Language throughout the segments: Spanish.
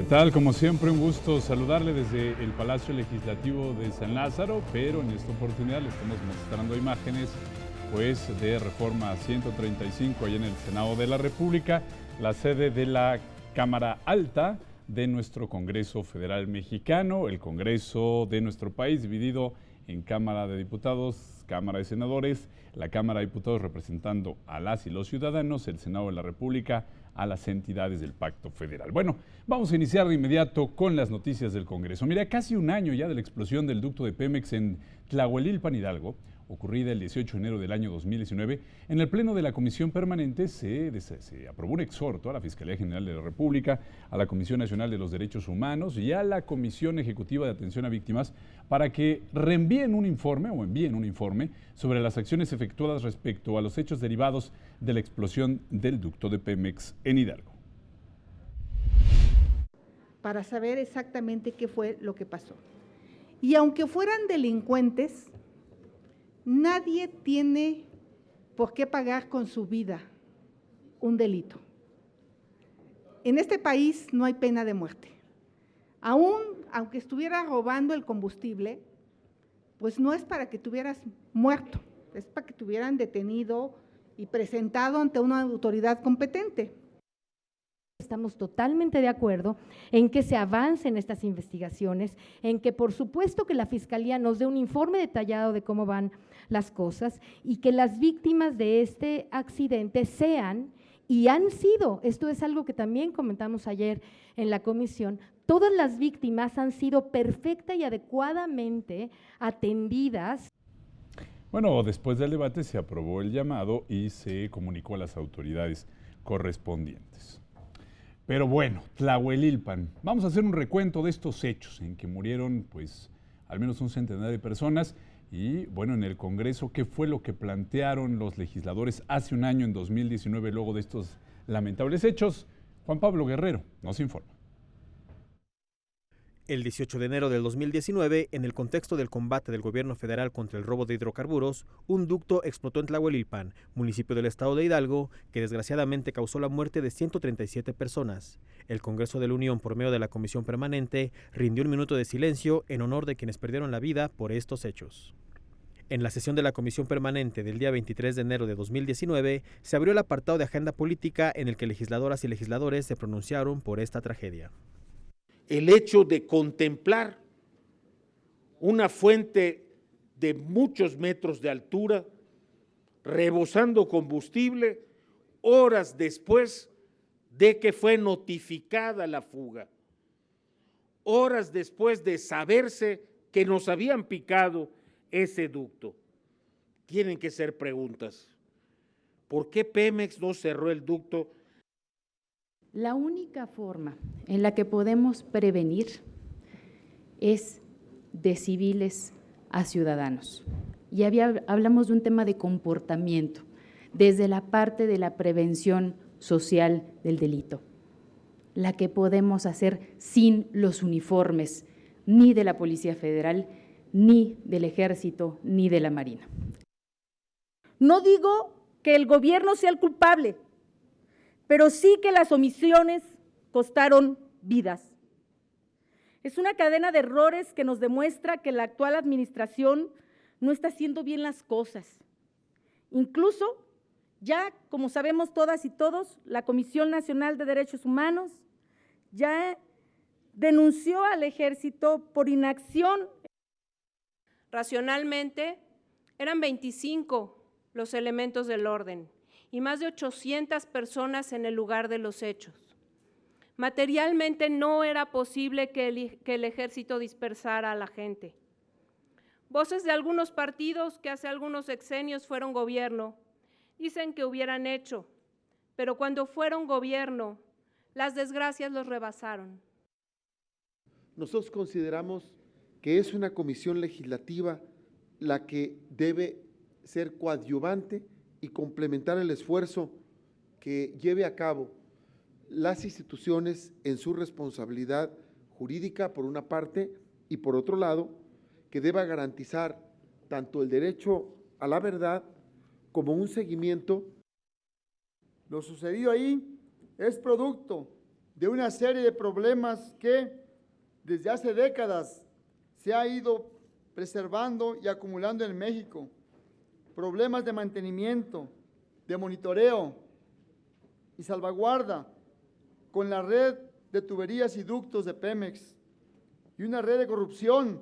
¿Qué tal? Como siempre, un gusto saludarle desde el Palacio Legislativo de San Lázaro, pero en esta oportunidad le estamos mostrando imágenes de Reforma 135 allá en el Senado de la República, la sede de la Cámara Alta de nuestro Congreso Federal Mexicano, el Congreso de nuestro país dividido en Cámara de Diputados, Cámara de Senadores, la Cámara de Diputados representando a las y los ciudadanos, el Senado de la República a las entidades del Pacto Federal. Bueno, vamos a iniciar de inmediato con las noticias del Congreso. Mira, casi un año ya de la explosión del ducto de Pemex en Tlahuelilpan, Hidalgo, ocurrida el 18 de enero del año 2019, en el Pleno de la Comisión Permanente se aprobó un exhorto a la Fiscalía General de la República, a la Comisión Nacional de los Derechos Humanos y a la Comisión Ejecutiva de Atención a Víctimas para que envíen un informe sobre las acciones efectuadas respecto a los hechos derivados de la explosión del ducto de Pemex en Hidalgo. Para saber exactamente qué fue lo que pasó. Y aunque fueran delincuentes, nadie tiene por qué pagar con su vida un delito. En este país no hay pena de muerte. Aunque estuviera robando el combustible, pues no es para que tuvieras muerto, es para que te hubieran detenido y presentado ante una autoridad competente. Estamos totalmente de acuerdo en que se avance en estas investigaciones, en que por supuesto que la Fiscalía nos dé un informe detallado de cómo van las cosas y que las víctimas de este accidente sean y han sido, esto es algo que también comentamos ayer en la comisión, todas las víctimas han sido perfecta y adecuadamente atendidas. Bueno, después del debate se aprobó el llamado y se comunicó a las autoridades correspondientes. Pero bueno, Tlahuelilpan, vamos a hacer un recuento de estos hechos en que murieron al menos un centenar de personas y bueno, en el Congreso, ¿qué fue lo que plantearon los legisladores hace un año, en 2019, luego de estos lamentables hechos? Juan Pablo Guerrero nos informa. El 18 de enero del 2019, en el contexto del combate del gobierno federal contra el robo de hidrocarburos, un ducto explotó en Tlahuelilpan, municipio del estado de Hidalgo, que desgraciadamente causó la muerte de 137 personas. El Congreso de la Unión, por medio de la Comisión Permanente, rindió un minuto de silencio en honor de quienes perdieron la vida por estos hechos. En la sesión de la Comisión Permanente del día 23 de enero de 2019, se abrió el apartado de agenda política en el que legisladoras y legisladores se pronunciaron por esta tragedia. El hecho de contemplar una fuente de muchos metros de altura, rebosando combustible, horas después de que fue notificada la fuga, horas después de saberse que nos habían picado ese ducto. Tienen que ser preguntas. ¿Por qué Pemex no cerró el ducto? La única forma en la que podemos prevenir es de civiles a ciudadanos. Y hablamos de un tema de comportamiento, desde la parte de la prevención social del delito, la que podemos hacer sin los uniformes, ni de la Policía Federal, ni del Ejército, ni de la Marina. No digo que el gobierno sea el culpable, pero sí que las omisiones costaron vidas. Es una cadena de errores que nos demuestra que la actual administración no está haciendo bien las cosas. Incluso, ya como sabemos todas y todos, la Comisión Nacional de Derechos Humanos ya denunció al Ejército por inacción. Racionalmente, eran 25 los elementos del orden y más de 800 personas en el lugar de los hechos. Materialmente no era posible que el ejército dispersara a la gente. Voces de algunos partidos que hace algunos sexenios fueron gobierno dicen que hubieran hecho, pero cuando fueron gobierno, las desgracias los rebasaron. Nosotros consideramos que es una comisión legislativa la que debe ser coadyuvante y complementar el esfuerzo que lleve a cabo las instituciones en su responsabilidad jurídica, por una parte, y por otro lado, que deba garantizar tanto el derecho a la verdad como un seguimiento. Lo sucedido ahí es producto de una serie de problemas que desde hace décadas se ha ido preservando y acumulando en México. Problemas de mantenimiento, de monitoreo y salvaguarda con la red de tuberías y ductos de Pemex y una red de corrupción.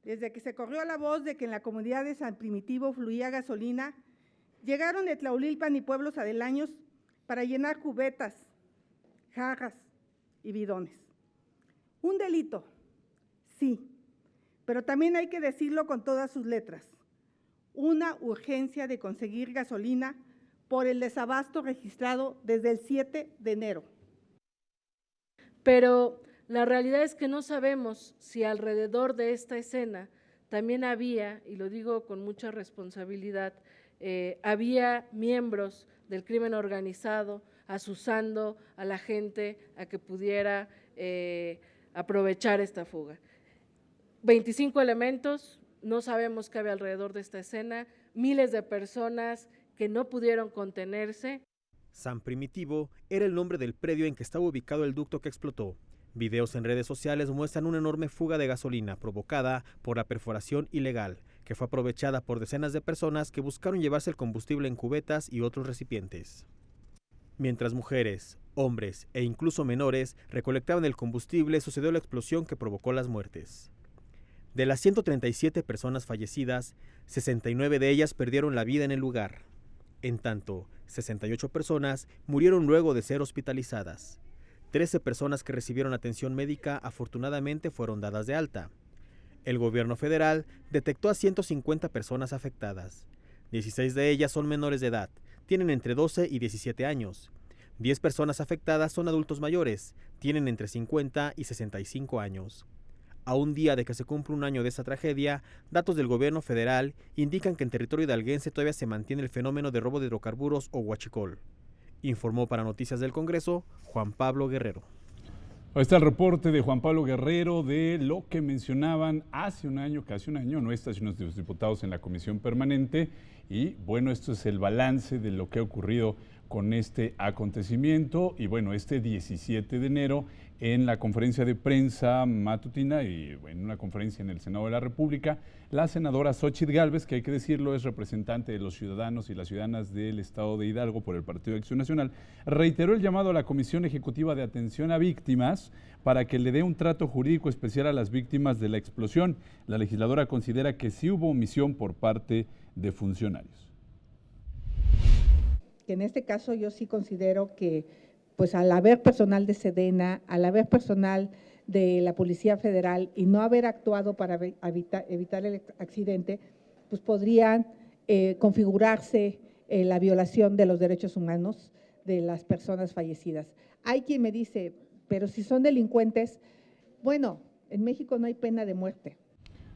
Desde que se corrió la voz de que en la comunidad de San Primitivo fluía gasolina, llegaron de Tlaulilpan y pueblos aledaños para llenar cubetas, jarras y bidones. Un delito, sí, pero también hay que decirlo con todas sus letras. Una urgencia de conseguir gasolina por el desabasto registrado desde el 7 de enero. Pero la realidad es que no sabemos si alrededor de esta escena también había, y lo digo con mucha responsabilidad, había miembros del crimen organizado azuzando a la gente a que pudiera aprovechar esta fuga. 25 elementos, no sabemos qué había alrededor de esta escena, miles de personas que no pudieron contenerse. San Primitivo era el nombre del predio en que estaba ubicado el ducto que explotó. Videos en redes sociales muestran una enorme fuga de gasolina provocada por la perforación ilegal, que fue aprovechada por decenas de personas que buscaron llevarse el combustible en cubetas y otros recipientes. Mientras mujeres, hombres e incluso menores recolectaban el combustible, sucedió la explosión que provocó las muertes. De las 137 personas fallecidas, 69 de ellas perdieron la vida en el lugar. En tanto, 68 personas murieron luego de ser hospitalizadas. 13 personas que recibieron atención médica afortunadamente fueron dadas de alta. El gobierno federal detectó a 150 personas afectadas. 16 de ellas son menores de edad, tienen entre 12 y 17 años. 10 personas afectadas son adultos mayores, tienen entre 50 y 65 años. A un día de que se cumple un año de esta tragedia, datos del gobierno federal indican que en territorio hidalguense todavía se mantiene el fenómeno de robo de hidrocarburos o huachicol. Informó para Noticias del Congreso, Juan Pablo Guerrero. Ahí está el reporte de Juan Pablo Guerrero de lo que mencionaban hace un año, casi un año, nuestras y nuestros diputados en la comisión permanente. Y bueno, esto es el balance de lo que ha ocurrido con este acontecimiento. Y bueno, este 17 de enero, en la conferencia de prensa matutina y en una conferencia en el Senado de la República, la senadora Xóchitl Gálvez, que hay que decirlo es representante de los ciudadanos y las ciudadanas del Estado de Hidalgo por el Partido de Acción Nacional, reiteró el llamado a la Comisión Ejecutiva de Atención a Víctimas para que le dé un trato jurídico especial a las víctimas de la explosión. La legisladora considera que sí hubo omisión por parte de funcionarios. En este caso yo sí considero que pues al haber personal de Sedena, al haber personal de la Policía Federal y no haber actuado para evitar el accidente, pues podrían configurarse la violación de los derechos humanos de las personas fallecidas. Hay quien me dice, pero si son delincuentes, bueno, en México no hay pena de muerte.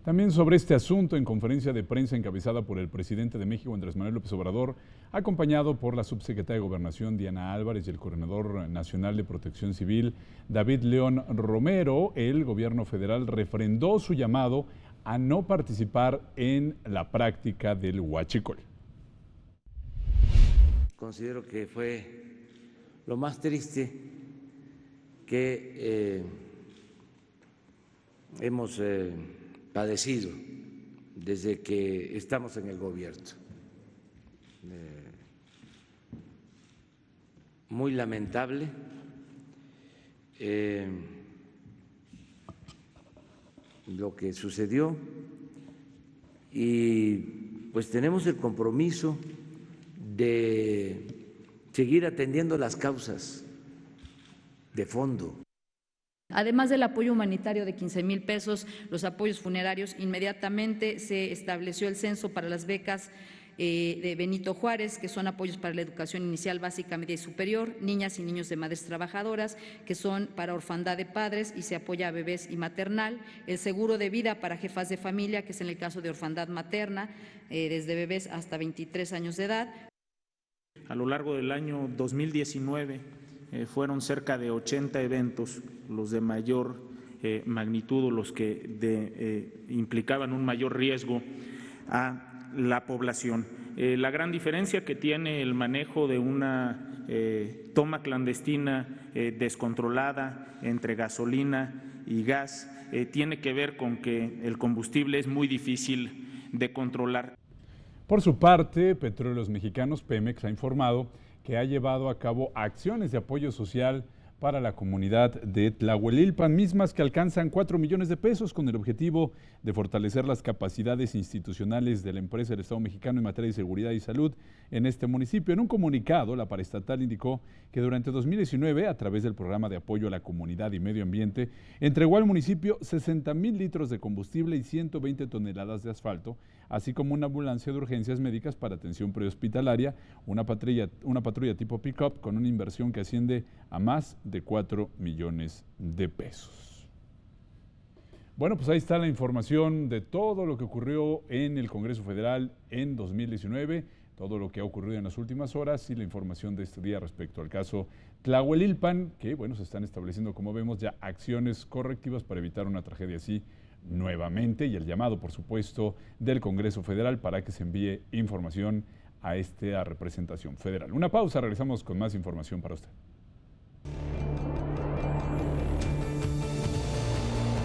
También sobre este asunto, en conferencia de prensa encabezada por el presidente de México, Andrés Manuel López Obrador, acompañado por la subsecretaria de Gobernación, Diana Álvarez, y el Coordinador Nacional de Protección Civil, David León Romero, el gobierno federal refrendó su llamado a no participar en la práctica del huachicol. Considero que fue lo más triste que hemos padecido desde que estamos en el gobierno. Muy lamentable. Lo que sucedió y pues tenemos el compromiso de seguir atendiendo las causas de fondo. Además del apoyo humanitario de 15,000 pesos, los apoyos funerarios, inmediatamente se estableció el censo para las becas de Benito Juárez, que son apoyos para la educación inicial, básica, media y superior, niñas y niños de madres trabajadoras, que son para orfandad de padres y se apoya a bebés y maternal, el seguro de vida para jefas de familia, que es en el caso de orfandad materna, desde bebés hasta 23 años de edad. A lo largo del año 2019, fueron cerca de 80 eventos, los de mayor magnitud, los que implicaban un mayor riesgo a la población. La gran diferencia que tiene el manejo de una toma clandestina descontrolada entre gasolina y gas tiene que ver con que el combustible es muy difícil de controlar. Por su parte, Petróleos Mexicanos, Pemex, ha informado que ha llevado a cabo acciones de apoyo social para la comunidad de Tlahuelilpan, mismas que alcanzan 4 millones de pesos con el objetivo de fortalecer las capacidades institucionales de la empresa del Estado mexicano en materia de seguridad y salud en este municipio. En un comunicado, la paraestatal indicó que durante 2019, a través del programa de apoyo a la comunidad y medio ambiente, entregó al municipio 60,000 litros de combustible y 120 toneladas de asfalto, así como una ambulancia de urgencias médicas para atención prehospitalaria, una patrulla tipo pick-up con una inversión que asciende a más de 4 millones de pesos. Bueno, pues ahí está la información de todo lo que ocurrió en el Congreso Federal en 2019, todo lo que ha ocurrido en las últimas horas y la información de este día respecto al caso Tlahuelilpan, que bueno, se están estableciendo, como vemos, ya acciones correctivas para evitar una tragedia así nuevamente, y el llamado, por supuesto, del Congreso Federal para que se envíe información a esta representación federal. Una pausa, regresamos con más información para usted.